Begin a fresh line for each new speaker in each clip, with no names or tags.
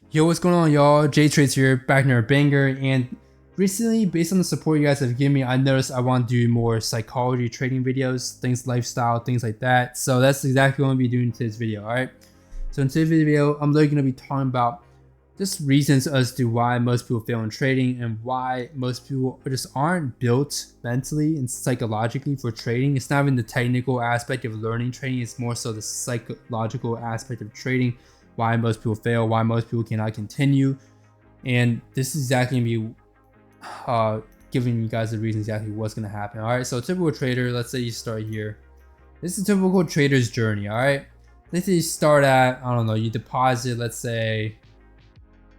Yo, what's going on, y'all? J Trades here, back in our banger. And recently, based on the support you guys have given me, I noticed I want to do more psychology trading videos, things lifestyle, things like that. So that's exactly what I'm gonna be doing in today's video. All right. So in today's video, I'm literally gonna be talking about just reasons as to why most people fail in trading and why most people just aren't built mentally and psychologically for trading. It's not even the technical aspect of learning trading; it's more so the psychological aspect of trading. Why most people fail, why most people cannot continue. And this is exactly gonna be giving you guys the reason exactly what's gonna happen. All right, so typical trader, let's say you start here. This is a typical trader's journey. All right, let's say you start at, I don't know, you deposit, let's say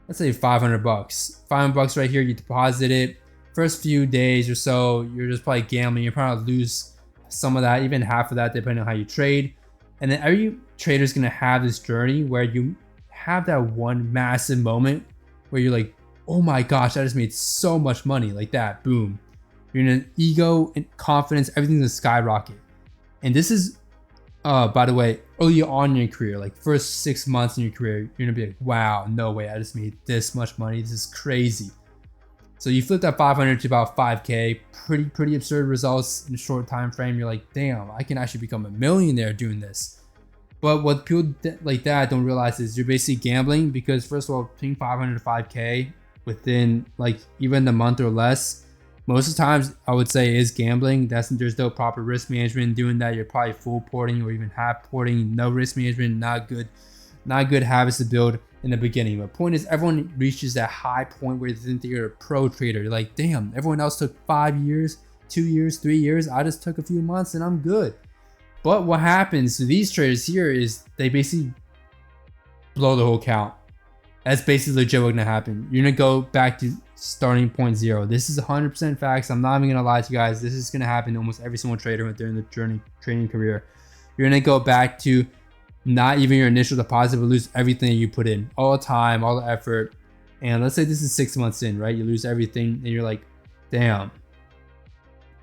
500 bucks. 500 bucks right here, you deposit it. First few days or so, you're just probably gambling. You're probably lose some of that, even half of that, depending on how you trade. And then every trader is gonna have this journey where you have that one massive moment where you're like, oh my gosh, I just made so much money, like that, boom. You're in an ego and confidence, everything's gonna skyrocket. And this is, by the way, early on in your career, like first 6 months in your career, you're gonna be like, wow, no way, I just made this much money, this is crazy. So you flip that 500 to about 5K, pretty absurd results in a short time frame. You're like, damn, I can actually become a millionaire doing this. But what people like that don't realize is you're basically gambling, because first of all, between 500 to 5K within like even a month or less, most of the times I would say is gambling. There's no proper risk management doing that. You're probably full porting or even half porting, no risk management, not good habits to build in the beginning. But point is, everyone reaches that high point where they think they're a pro trader. You're like, damn, everyone else took 5 years, 2 years, 3 years. I just took a few months and I'm good. But what happens to these traders here is they basically blow the whole count. That's basically legit what's gonna happen. You're gonna go back to starting point zero. This is 100% facts. I'm not even gonna lie to you guys. This is gonna happen to almost every single trader when they're in the training career. You're gonna go back to not even your initial deposit, but lose everything you put in, all the time, all the effort. And let's say this is 6 months in, right? You lose everything and you're like, damn,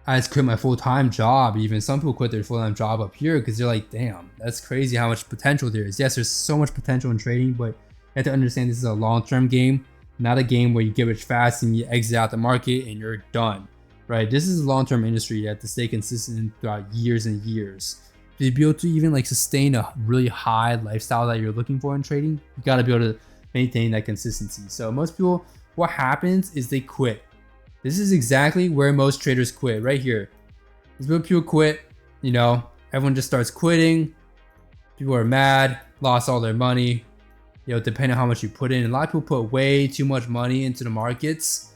I just quit my full-time job. Even some people quit their full-time job up here because they're like, damn, that's crazy how much potential there is. Yes, there's so much potential in trading, but you have to understand this is a long-term game, not a game where you get rich fast and you exit out the market and you're done, right? This is a long-term industry. You have to stay consistent throughout years and years. To be able to even like sustain a really high lifestyle that you're looking for in trading, you got to be able to maintain that consistency. So most people, what happens is they quit. This is exactly where most traders quit, right here. This is where people quit, you know, everyone just starts quitting. People are mad, lost all their money, you know, depending on how much you put in. A lot of people put way too much money into the markets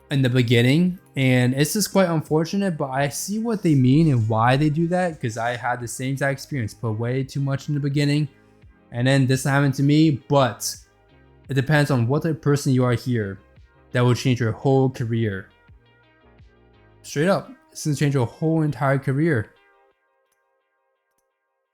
in the beginning, and it's just quite unfortunate, but I see what they mean and why they do that, because I had the same exact experience, put way too much in the beginning, and then this happened to me. But it depends on what type of person you are here. That will change your whole career. Straight up, it's gonna change your whole entire career.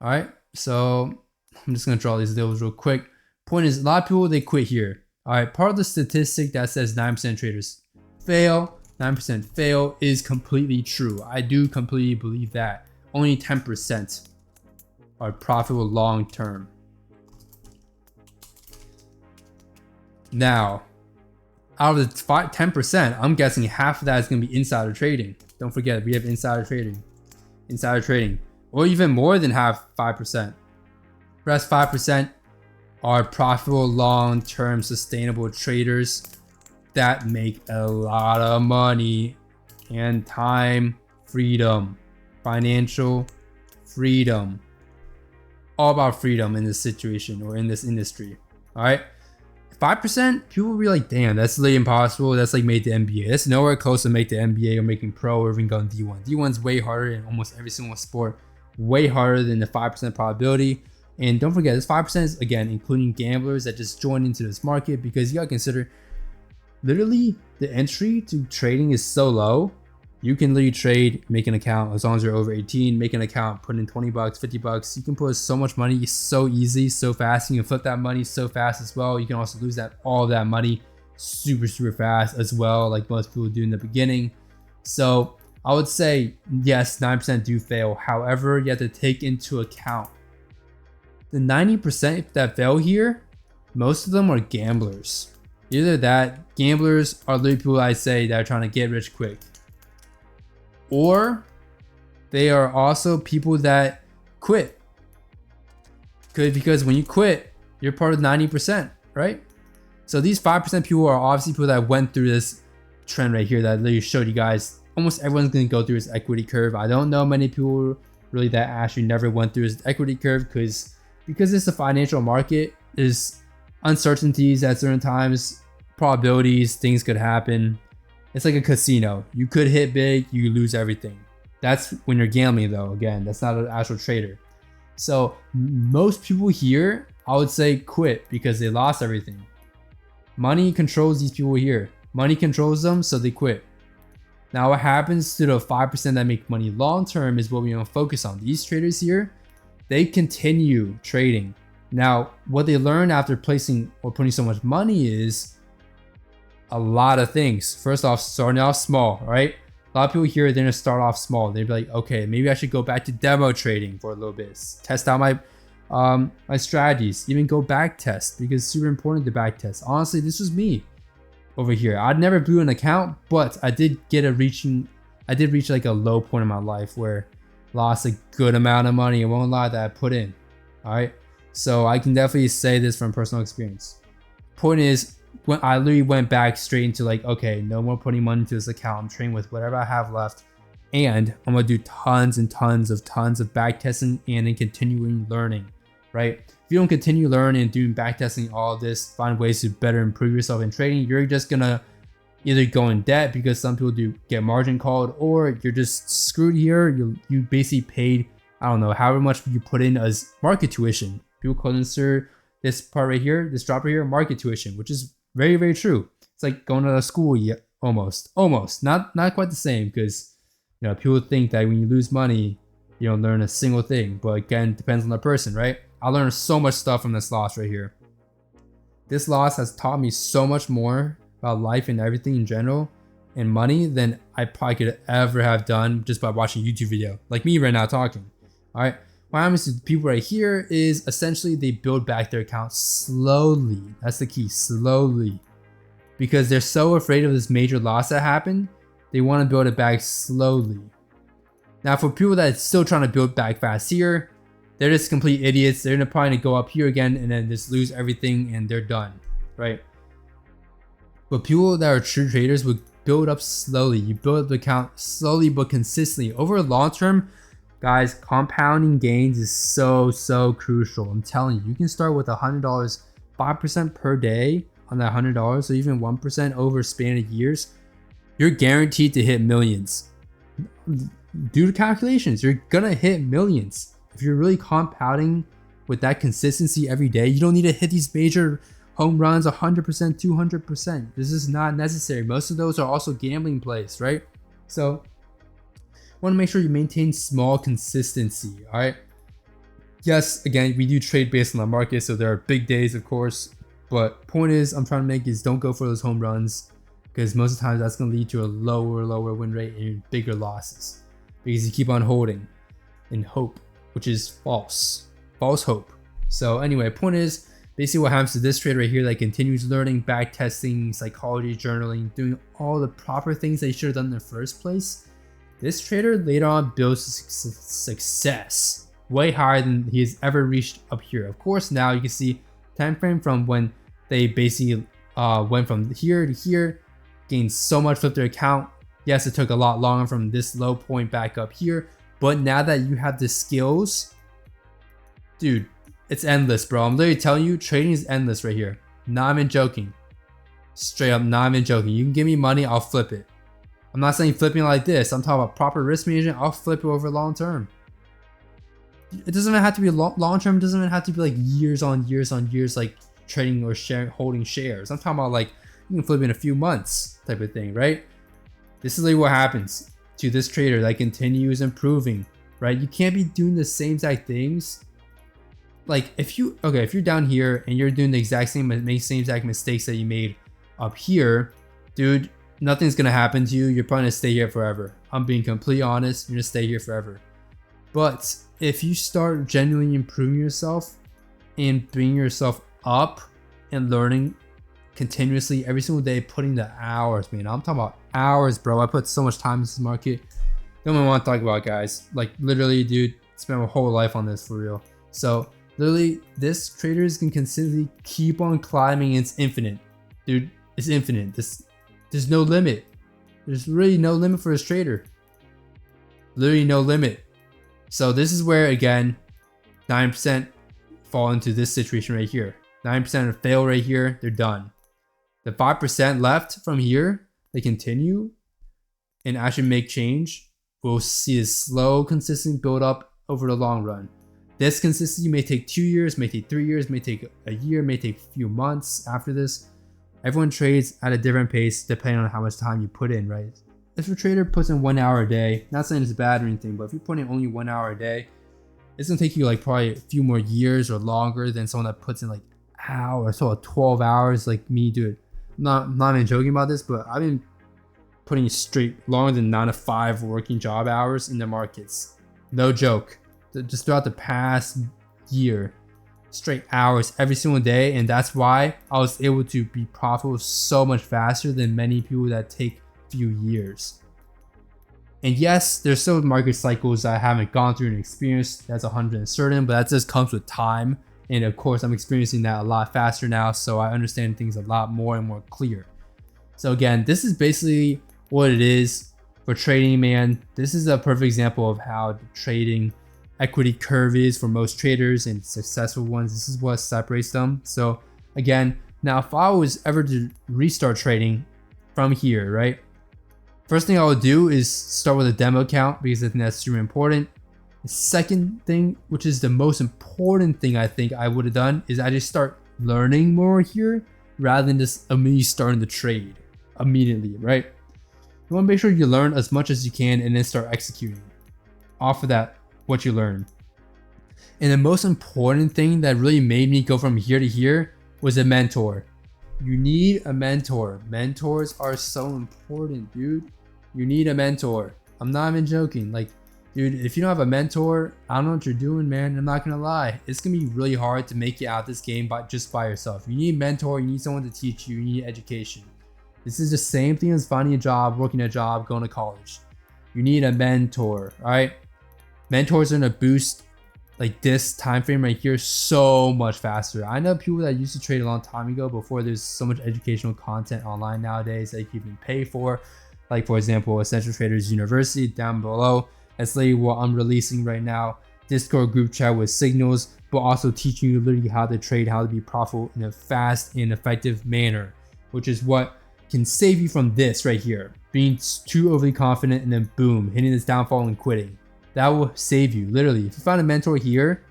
All right, so I'm just gonna draw these deals real quick. Point is, a lot of people, they quit here. All right, part of the statistic that says 9% traders fail, 9% fail is completely true. I do completely believe that. Only 10% are profitable long term. Now, out of the 10%, I'm guessing half of that is going to be insider trading. Don't forget, we have insider trading, or even more than half, 5%. The rest 5% are profitable, long-term, sustainable traders that make a lot of money and time freedom, financial freedom. All about freedom in this situation or in this industry. All right. 5%, people will be like, damn, that's literally impossible. That's like make the NBA. That's nowhere close to make the NBA or making pro or even going D1. D1's way harder in almost every single sport, way harder than the 5% probability. And don't forget, this 5% is, again, including gamblers that just joined into this market, because you gotta consider literally the entry to trading is so low. You can literally trade, make an account as long as you're over 18, make an account, put in 20 bucks, 50 bucks. You can put so much money so easy, so fast. You can flip that money so fast as well. You can also lose all of that money super fast as well, like most people do in the beginning. So I would say, yes, 9% do fail. However, you have to take into account the 90% that fail here most of them are gamblers. Either that, gamblers are literally people I say that are trying to get rich quick, or they are also people that quit. Because when you quit, you're part of 90%, right? So these 5% people are obviously people that went through this trend right here that I literally showed you guys. Almost everyone's gonna go through this equity curve. I don't know many people really that actually never went through this equity curve because it's a financial market. There's uncertainties at certain times, probabilities, things could happen. It's like a casino. You could hit big, you lose everything. That's when you're gambling though. Again, that's not an actual trader. So most people here, I would say, quit because they lost everything. Money controls these people here. Money controls them, so they quit. Now what happens to the 5% that make money long term is what we want to focus on. These traders here, they continue trading. Now what they learn after placing or putting so much money is a lot of things. First off, starting off small, right? A lot of people here, they're gonna start off small. They'd be like, okay, maybe I should go back to demo trading for a little bit, test out my strategies, even go back test because it's super important to back test. Honestly, this was me over here. I'd never blew an account, but I did reach like a low point in my life where I lost a good amount of money. I won't lie that I put in. All right, so I can definitely say this from personal experience. Point is, when I literally went back straight into like, okay, no more putting money into this account. I'm trading with whatever I have left, and I'm gonna do tons and tons of back testing and then continuing learning. Right? If you don't continue learning and doing backtesting, all of this, find ways to better improve yourself in trading, you're just gonna either go in debt because some people do get margin called, or you're just screwed here. You basically paid, I don't know, however much you put in as market tuition. People consider this part right here, this drop right here, market tuition, which is very, very true. It's like going to school, yeah, almost, not quite the same, because you know people think that when you lose money, you don't learn a single thing. But again, it depends on the person, right? I learned so much stuff from this loss right here. This loss has taught me so much more about life and everything in general and money than I probably could ever have done just by watching a YouTube video like me right now talking. All right, what happens to people right here is essentially they build back their account slowly. That's the key, slowly, because they're so afraid of this major loss that happened. They want to build it back slowly. Now for people that are still trying to build back fast here, they're just complete idiots. They're probably gonna go up here again and then just lose everything and they're done, right? But people that are true traders would build up slowly. You build up the account slowly but consistently. Over a long term, guys, compounding gains is so crucial. I'm telling you, you can start with $100, 5% per day on that $100, so even 1% over a span of years, you're guaranteed to hit millions. Do the calculations, you're gonna hit millions. If you're really compounding with that consistency every day, you don't need to hit these major home runs 100%, 200%. This is not necessary. Most of those are also gambling plays, right? So want to make sure you maintain small consistency, all right? Yes, again, we do trade based on the market, so there are big days, of course. But point is, I'm trying to make is don't go for those home runs, because most of the time that's going to lead to a lower win rate and bigger losses because you keep on holding in hope, which is false hope. So anyway, point is basically what happens to this trader right here that continues learning, back testing, psychology, journaling, doing all the proper things they should have done in the first place. This trader later on builds success way higher than he has ever reached up here. Of course, now you can see time frame from when they basically went from here to here, gained so much, flipped their account. Yes, it took a lot longer from this low point back up here, but now that you have the skills, dude, it's endless, bro. I'm literally telling you, trading is endless right here. Not even joking. Straight up, not even joking. You can give me money, I'll flip it. I'm not saying flipping like this. I'm talking about proper risk management. I'll flip it over long term. It doesn't even have to be long term. It doesn't even have to be like years on years, like trading or holding shares. I'm talking about like you can flip in a few months type of thing, right? This is like what happens to this trader that continues improving, right? You can't be doing the same exact things. Like if you're down here and you're doing the same exact mistakes that you made up here, dude, nothing's gonna happen to you. You're probably gonna stay here forever. I'm being completely honest. You're gonna stay here forever. But if you start genuinely improving yourself and bringing yourself up and learning continuously every single day, putting the hours, man. I'm talking about hours, bro. I put so much time in this market. Don't even want to talk about it, guys. Like literally, dude, spent my whole life on this for real. So literally, this traders can consistently keep on climbing. It's infinite, dude. It's infinite. There's no limit. There's really no limit for this trader. Literally no limit. So this is where, again, 9% fall into this situation right here. 9% fail right here, they're done. The 5% left from here, they continue and actually make change. We'll see a slow, consistent build up over the long run. This consistency may take 2 years, may take 3 years, may take a year, may take a few months after this. Everyone trades at a different pace depending on how much time you put in, right? If a trader puts in 1 hour a day, not saying it's bad or anything, but if you put in only 1 hour a day, it's gonna take you like probably a few more years or longer than someone that puts in like hours, so 12 hours like me, dude. Not even joking about this, but I've been putting straight longer than 9 to 5 working job hours in the markets. No joke. Just throughout the past year, straight hours every single day, and that's why I was able to be profitable so much faster than many people that take few years. And yes, there's still market cycles that I haven't gone through and experienced. That's 100% certain, but that just comes with time. And of course, I'm experiencing that a lot faster now, so I understand things a lot more and more clear. So again, this is basically what it is for trading, man. This is a perfect example of how the trading equity curve is for most traders and successful ones. This is what separates them. So again, now if I was ever to restart trading from here, right? First thing I would do is start with a demo account because I think that's super important. The second thing, which is the most important thing I think I would have done, is I just start learning more here rather than just immediately starting the trade immediately, right? You want to make sure you learn as much as you can and then start executing off of that, what you learn. And the most important thing that really made me go from here to here was a mentor. You need a mentor. Mentors are so important, dude. You need a mentor. I'm not even joking. Like, dude, if you don't have a mentor, I don't know what you're doing, man. I'm not gonna lie. It's gonna be really hard to make it out this game just by yourself. You need a mentor. You need someone to teach you. You need education. This is the same thing as finding a job, working a job, going to college. You need a mentor, all right? Mentors are gonna boost like this time frame right here so much faster. I know people that used to trade a long time ago before there's so much educational content online nowadays that you can even pay for. Like for example, Essential Traders University down below. That's literally what I'm releasing right now. Discord group chat with signals, but also teaching you literally how to trade, how to be profitable in a fast and effective manner, which is what can save you from this right here. Being too overly confident and then boom, hitting this downfall and quitting. That will save you, literally. If you find a mentor here,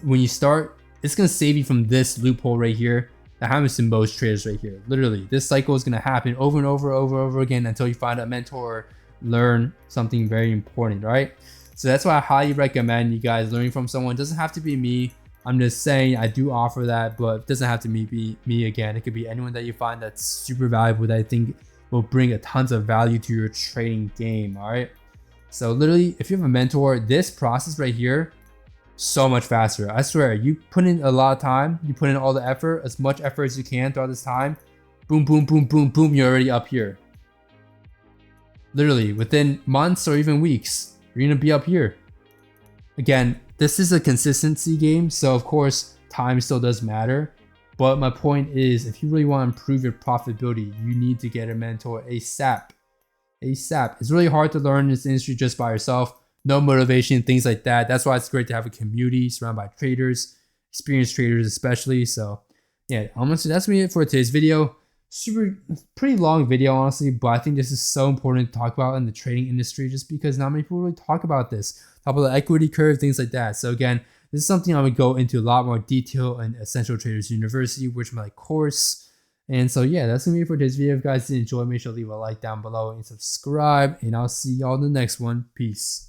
when you start, it's gonna save you from this loophole right here that happens to most traders right here. Literally, this cycle is gonna happen over and over again until you find a mentor, learn something very important, right? So that's why I highly recommend you guys learning from someone. It doesn't have to be me. I'm just saying I do offer that, but it doesn't have to be me again. It could be anyone that you find that's super valuable that I think will bring a tons of value to your trading game, all right? So literally, if you have a mentor, this process right here, so much faster. I swear, you put in a lot of time, you put in all the effort, as much effort as you can throughout this time, boom, boom, boom, boom, boom, you're already up here. Literally, within months or even weeks, you're gonna be up here. Again, this is a consistency game, so of course, time still does matter. But my point is, if you really want to improve your profitability, you need to get a mentor ASAP. ASAP. It's really hard to learn this industry just by yourself. No motivation, things like that. That's why it's great to have a community surrounded by traders, experienced traders especially. So yeah, honestly, that's me for today's video. Pretty long video, honestly, but I think this is so important to talk about in the trading industry just because not many people really talk about this. Talk about the equity curve, things like that. So again, this is something I would go into a lot more detail in Essential Traders University, which is my course. And so yeah, that's gonna be it for today's video. If you guys did enjoy, make sure to leave a like down below and subscribe, and I'll see y'all in the next one. Peace.